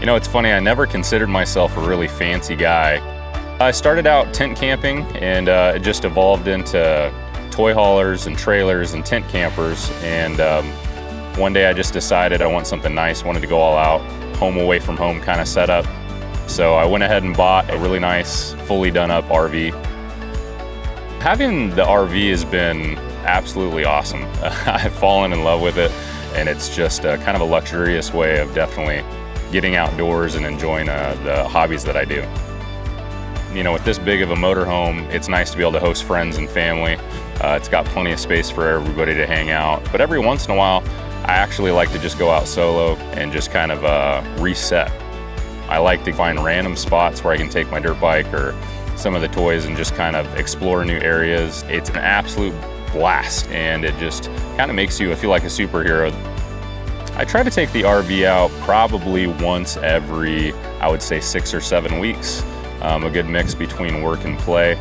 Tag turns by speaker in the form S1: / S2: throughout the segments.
S1: You know, it's funny, I never considered myself a really fancy guy. I started out tent camping, and it just evolved into toy haulers and trailers and tent campers. And one day I just decided I want something nice, wanted to go all out, home away from home kind of setup. So I went ahead and bought a really nice, fully done up RV. Having the RV has been absolutely awesome. I've fallen in love with it, and it's just kind of a luxurious way of definitely getting outdoors and enjoying the hobbies that I do. You know, with this big of a motorhome, it's nice to be able to host friends and family. It's got plenty of space for everybody to hang out. But every once in a while, I actually like to just go out solo and just kind of reset. I like to find random spots where I can take my dirt bike or some of the toys and just kind of explore new areas. It's an absolute blast, and it just kind of makes you feel like a superhero. I try to take the RV out probably once every, I would say, 6 or 7 weeks. A good mix between work and play.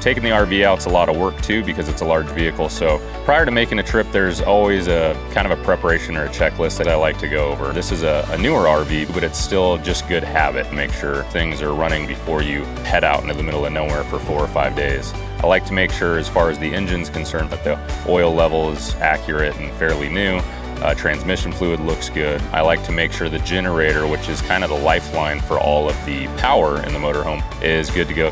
S1: Taking the RV out's a lot of work too, because it's a large vehicle. So prior to making a trip, there's always a kind of a preparation or a checklist that I like to go over. This is a newer RV, but it's still just good habit to make sure things are running before you head out into the middle of nowhere for 4 or 5 days. I like to make sure, as far as the engine's concerned, that the oil level is accurate and fairly new. Transmission fluid looks good. I like to make sure the generator, which is kind of the lifeline for all of the power in the motorhome, is good to go.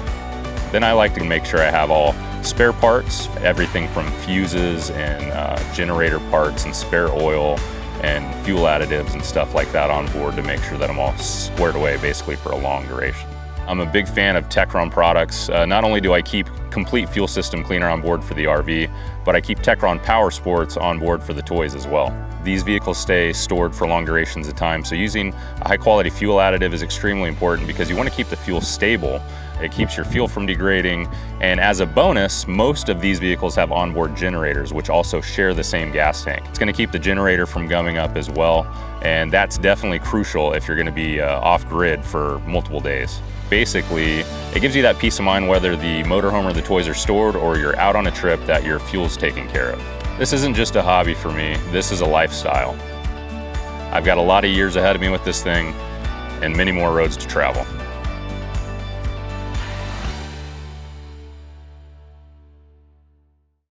S1: Then I like to make sure I have all spare parts, everything from fuses and generator parts and spare oil and fuel additives and stuff like that on board to make sure that I'm all squared away basically for a long duration. I'm a big fan of Techron products. Not only do I keep complete fuel system cleaner on board for the RV, but I keep Techron Powersports on board for the toys as well. These vehicles stay stored for long durations of time, so using a high quality fuel additive is extremely important because you want to keep the fuel stable. It keeps your fuel from degrading, and as a bonus, most of these vehicles have onboard generators, which also share the same gas tank. It's going to keep the generator from gumming up as well, and that's definitely crucial if you're going to be off-grid for multiple days. Basically, it gives you that peace of mind whether the motorhome or the toys are stored or you're out on a trip that your fuel's taken care of. This isn't just a hobby for me, this is a lifestyle. I've got a lot of years ahead of me with this thing and many more roads to travel.